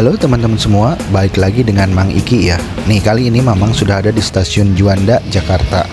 Halo teman-teman semua, balik lagi dengan Mang Iki ya. Nih kali ini Mamang sudah ada di stasiun Juanda, Jakarta.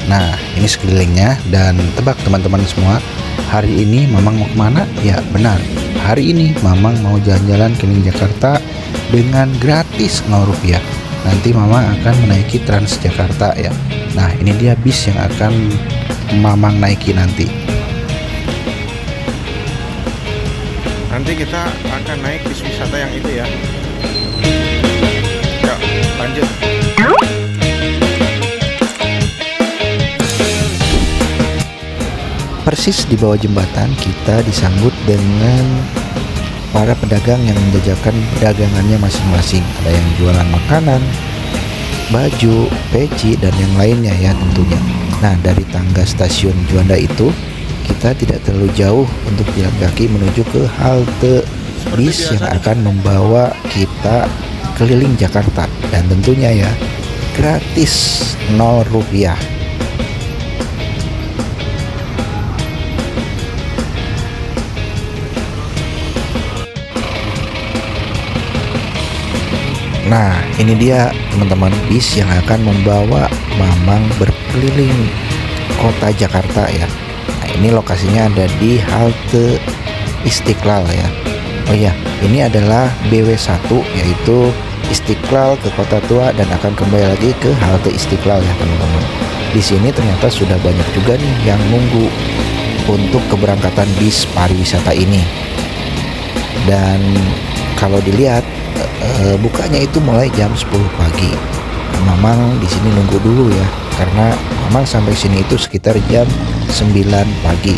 Nah ini sekelilingnya dan tebak teman-teman semua, hari ini Mamang mau kemana? Ya benar, hari ini Mamang mau jalan-jalan keliling Jakarta dengan gratis 0 rupiah. Nanti Mamang akan menaiki Transjakarta ya. Nah ini dia bis yang akan Mamang naiki nanti. Nanti kita akan naik bis wisata yang itu ya. Yuk, lanjut. Persis di bawah jembatan kita disambut dengan para pedagang yang menjajakan dagangannya masing-masing. Ada yang jualan makanan, baju, peci, dan yang lainnya ya tentunya. Nah dari tangga stasiun Juanda itu kita tidak terlalu jauh untuk jalan kaki menuju ke halte bis yang akan membawa kita keliling Jakarta, dan tentunya ya gratis 0 rupiah. Nah ini dia teman-teman bis yang akan membawa Mamang berkeliling kota Jakarta ya. Nah, ini lokasinya ada di halte Istiqlal ya. Oh iya, ini adalah BW1 yaitu Istiqlal ke Kota Tua dan akan kembali lagi ke halte Istiqlal ya teman-teman. Di sini ternyata sudah banyak juga nih yang nunggu untuk keberangkatan bis pariwisata ini. Dan kalau dilihat bukanya itu mulai jam 10 pagi. Mamang di sini nunggu dulu ya, karena Mamang sampai sini itu sekitar jam 9 pagi.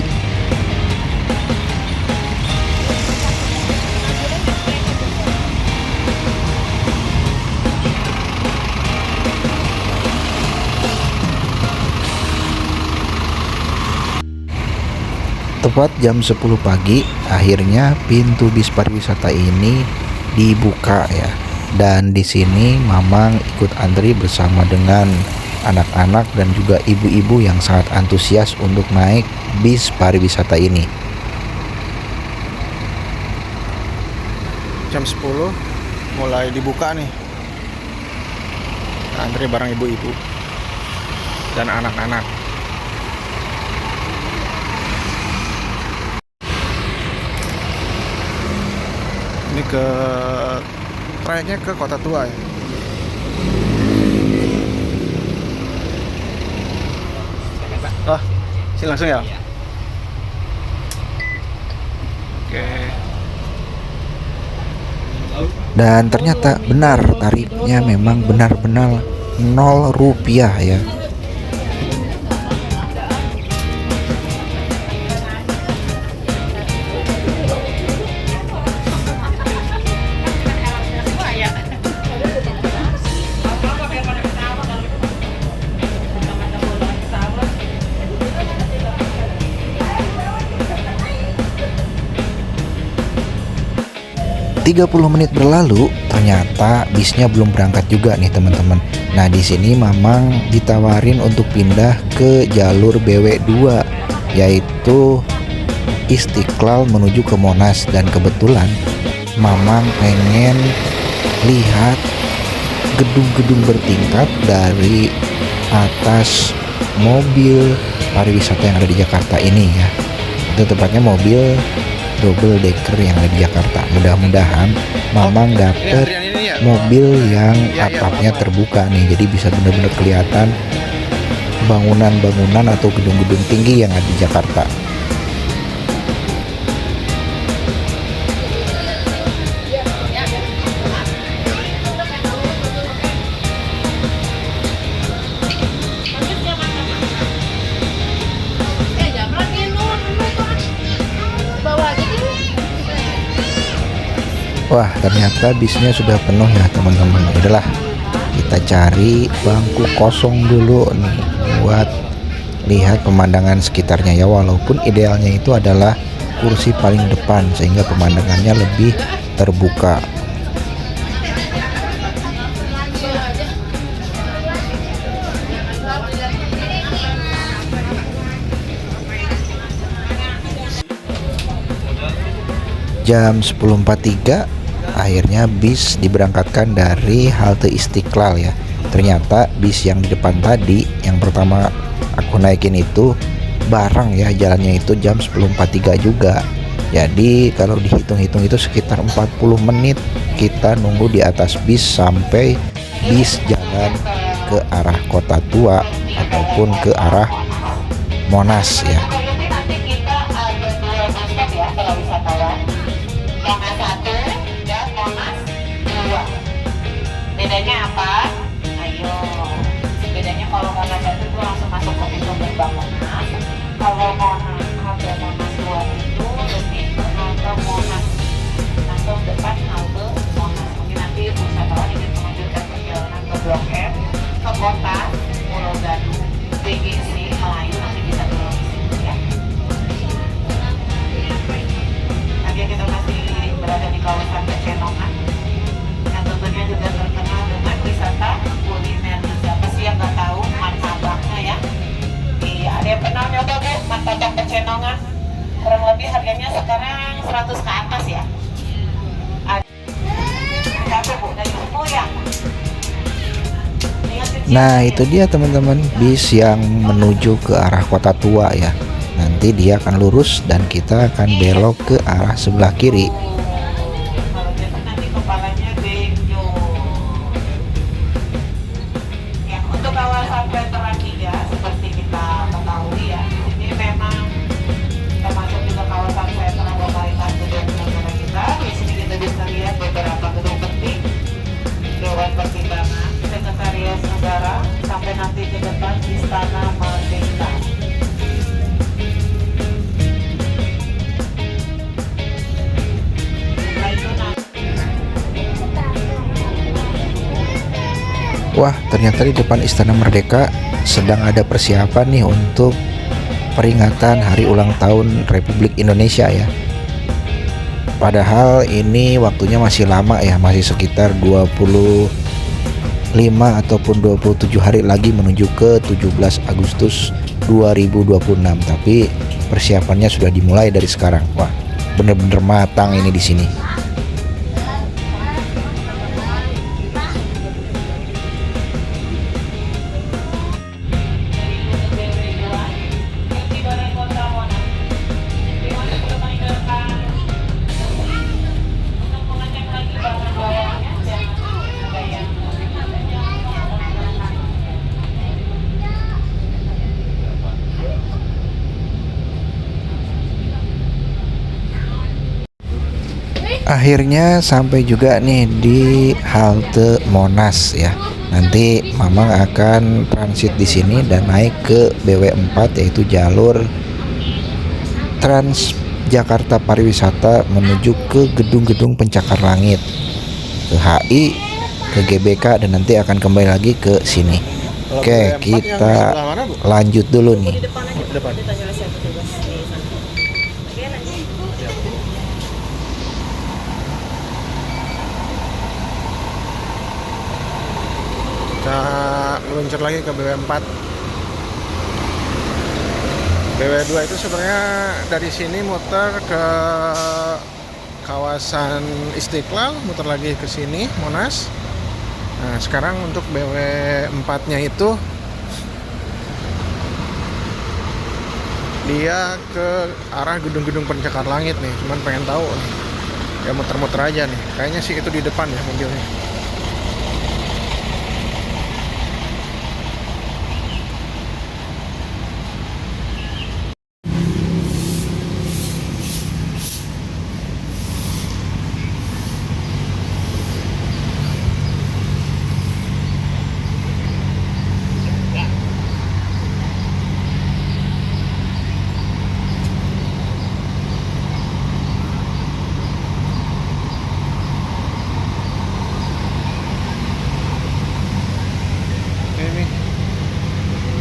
Tepat jam 10 pagi akhirnya pintu bis pariwisata ini dibuka ya. Dan di sini Mamang ikut antri bersama dengan anak-anak dan juga ibu-ibu yang sangat antusias untuk naik bis pariwisata ini. Jam 10 mulai dibuka nih. Antri bareng ibu-ibu dan anak-anak. Ini ke trayeknya ke Kota Tua ya. Oh, sini langsung ya. Oke. Dan ternyata benar, tarifnya memang benar-benar 0 rupiah ya. ...30 menit berlalu, ternyata bisnya belum berangkat juga nih teman-teman. Nah di sini Mamang ditawarin untuk pindah ke jalur BW2, yaitu Istiqlal menuju ke Monas. Dan kebetulan Mamang pengen lihat gedung-gedung bertingkat dari atas mobil pariwisata yang ada di Jakarta ini ya. Itu tepatnya mobil double decker yang ada di Jakarta. Mudah-mudahan Mamang dapet mobil yang atapnya terbuka nih, jadi bisa benar-benar kelihatan bangunan-bangunan atau gedung-gedung tinggi yang ada di Jakarta. Wah ternyata bisnya sudah penuh ya teman-teman. Udahlah, kita cari bangku kosong dulu nih buat lihat pemandangan sekitarnya ya. Walaupun idealnya itu adalah kursi paling depan sehingga pemandangannya lebih terbuka. Jam 10.43 akhirnya bis diberangkatkan dari halte Istiqlal ya. Ternyata bis yang di depan tadi, yang pertama aku naikin itu bareng ya, jalannya itu jam 10.43 juga. Jadi kalau dihitung-hitung itu sekitar 40 menit kita nunggu di atas bis sampai bis jalan ke arah Kota Tua ataupun ke arah Monas ya. Nanti kita ada 2 bus stop ya kalau wisatawan. Monas 1 dan Monas 2. Bedanya apa? Ayo. Bedanya kalau Monas 1 itu langsung masuk ke pintu gerbang Monas. Kalau Monas halte Monas 2 itu lebih ke halte Monas. Langsung depan halte Monas. Mungkin nanti wisatawan ingin melanjutkan perjalanan ke Blok M, ke kota Pulau Gadung, BGC, Melayu, nanti bisa turun di situ ya. Nanti kita masih berada di kawasan Pecenongan yang tentunya juga terkenal dengan wisata kuliner. Siapa sih yang nggak tahu martabaknya ya? Iya, ada yang pernah nyoba Bu martabak Pecenongan? Kurang lebih harganya sekarang 100 ke atas ya. Ada Bu dari semua ya. Nah itu dia teman-teman, bis yang menuju ke arah Kota Tua ya. Nanti dia akan lurus dan kita akan belok ke arah sebelah kiri. Kalau biasa nanti kepalanya benjol. Ya, untuk kawasan veteran 3 seperti kita ketahui ya, ini memang termasuk juga kawasan veteran lokalitas gedung negara kita. Di sini kita bisa lihat beberapa gedung penting, Dewan Pertimbangan, Sekretariat Negara, sampai nanti ke depan Istana Merdeka. Wah ternyata di depan Istana Merdeka sedang ada persiapan nih untuk peringatan hari ulang tahun Republik Indonesia ya. Padahal ini waktunya masih lama ya, masih sekitar 25 ataupun 27 hari lagi menuju ke 17 Agustus 2026. Tapi persiapannya sudah dimulai dari sekarang. Wah, bener-bener matang ini di sini. Akhirnya sampai juga nih di halte Monas ya. Nanti Mamang akan transit di sini dan naik ke BW4 yaitu jalur Transjakarta Pariwisata menuju ke gedung-gedung pencakar langit, ke HI, ke GBK dan nanti akan kembali lagi ke sini. Oke, kita lanjut dulu nih. Kita meluncur lagi ke BW4. BW2 itu sebenarnya dari sini muter ke kawasan Istiqlal, muter lagi ke sini Monas. Nah sekarang untuk BW4-nya itu dia ke arah gedung-gedung pencakar langit nih. Cuman pengen tahu nih, ya muter-muter aja nih. Kayaknya sih itu di depan ya mobilnya.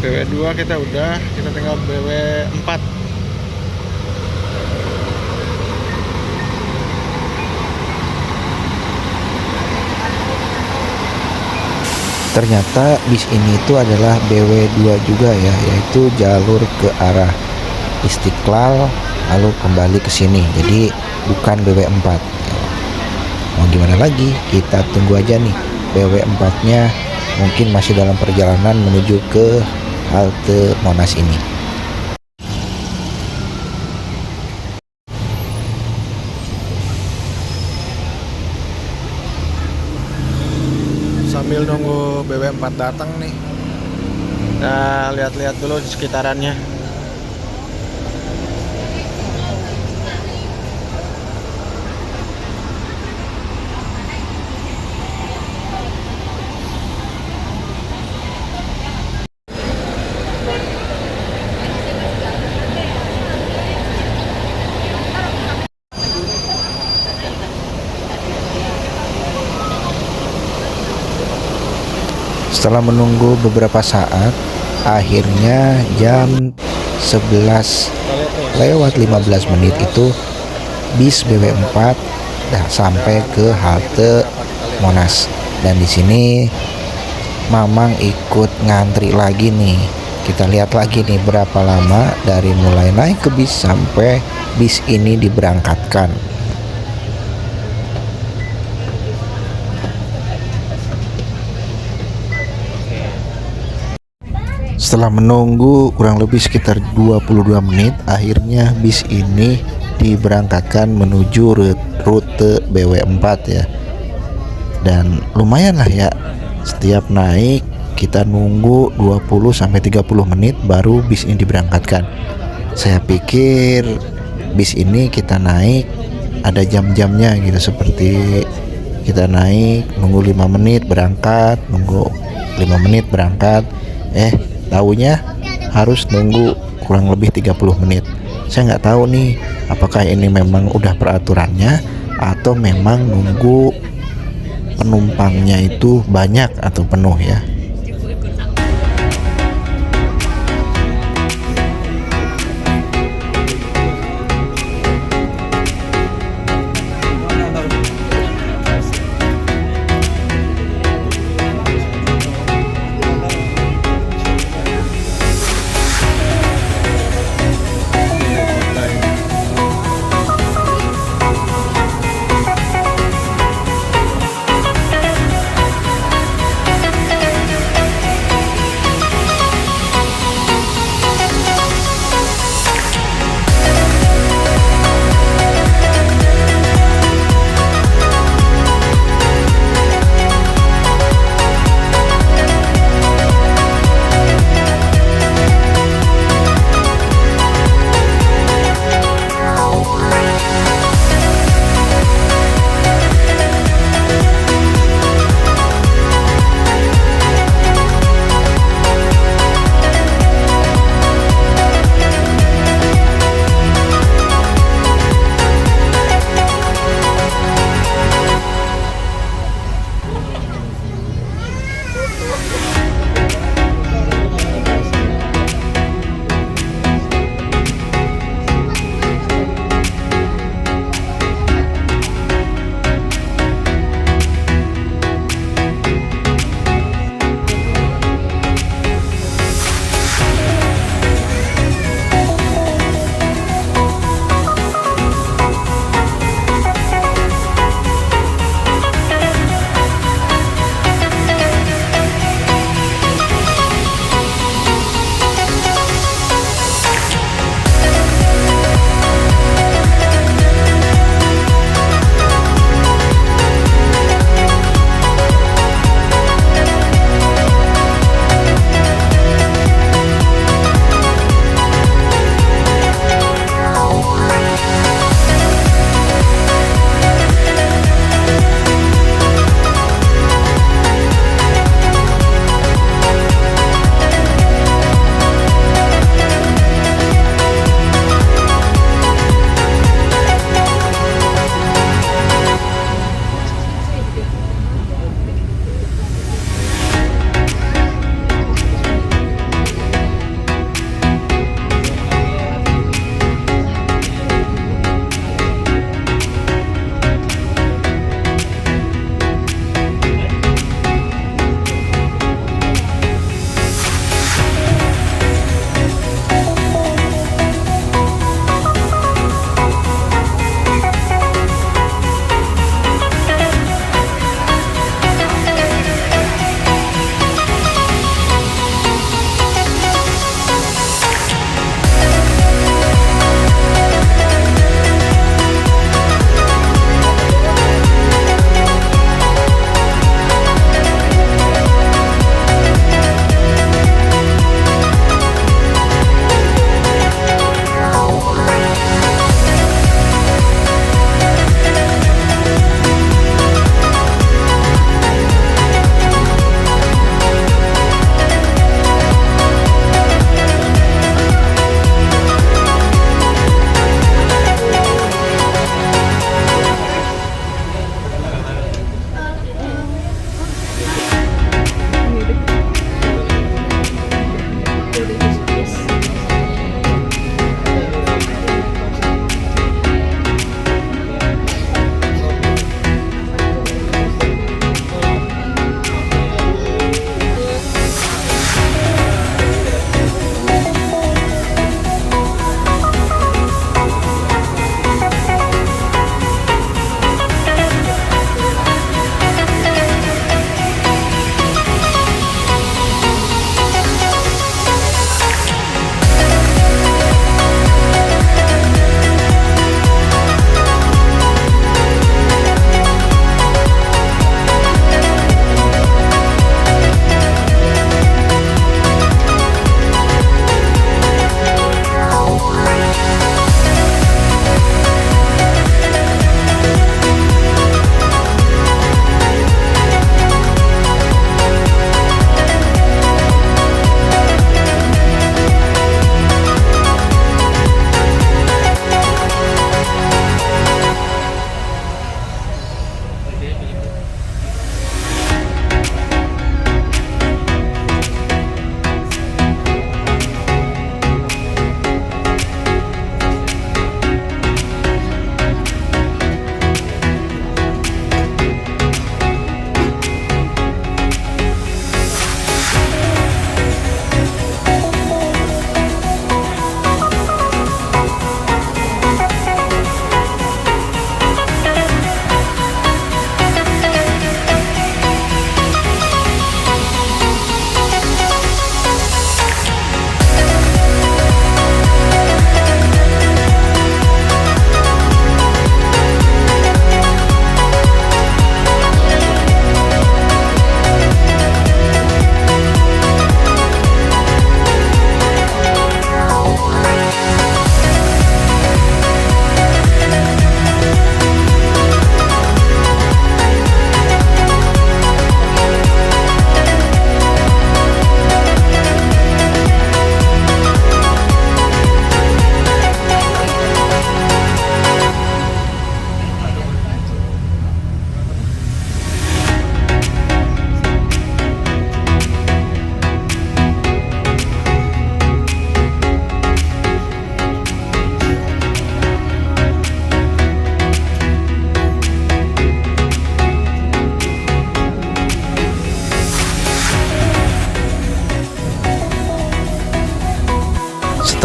BW2 kita udah, kita tinggal BW4. Ternyata bis ini itu adalah BW2 juga ya, yaitu jalur ke arah Istiqlal lalu kembali ke sini. Jadi bukan BW4. Mau gimana lagi, kita tunggu aja nih. BW4-nya mungkin masih dalam perjalanan menuju ke halte Monas ini. Sambil nunggu BW4 datang nih, kita lihat-lihat dulu di sekitarannya. Setelah menunggu beberapa saat, akhirnya jam 11 lewat 15 menit itu bis BW4 dah sampai ke halte Monas. Dan di sini Mamang ikut ngantri lagi nih. Kita lihat lagi nih berapa lama dari mulai naik ke bis sampai bis ini diberangkatkan. Setelah menunggu kurang lebih sekitar 22 menit, akhirnya bis ini diberangkatkan menuju rute BW4 ya. Dan lumayan lah ya, setiap naik kita nunggu 20-30 menit baru bis ini diberangkatkan. Saya pikir bis ini kita naik ada jam-jamnya gitu, seperti kita naik nunggu 5 menit berangkat, nunggu 5 menit berangkat. Taunya harus nunggu kurang lebih 30 menit. Saya nggak tahu nih apakah ini memang udah peraturannya atau memang nunggu penumpangnya itu banyak atau penuh ya.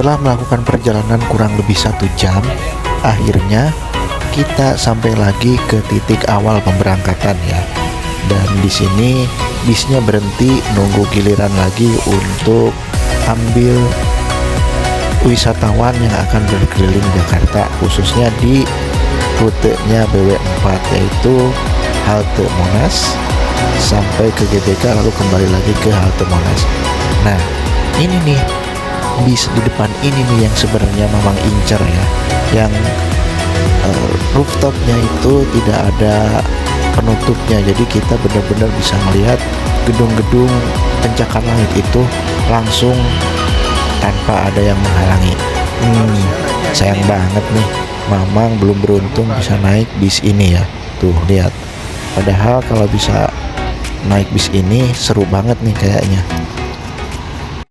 Setelah melakukan perjalanan kurang lebih 1 jam, akhirnya kita sampai lagi ke titik awal pemberangkatan ya. Dan di sini bisnya berhenti nunggu giliran lagi untuk ambil wisatawan yang akan berkeliling Jakarta, khususnya di rutenya BW4, yaitu halte Monas sampai ke GBK lalu kembali lagi ke halte Monas. Nah, ini nih bis di depan ini nih yang sebenarnya memang incer ya, yang rooftopnya itu tidak ada penutupnya, jadi kita benar-benar bisa melihat gedung-gedung pencakar langit itu langsung tanpa ada yang menghalangi. Sayang banget nih, Mamang belum beruntung bisa naik bis ini ya. Tuh lihat, padahal kalau bisa naik bis ini seru banget nih kayaknya.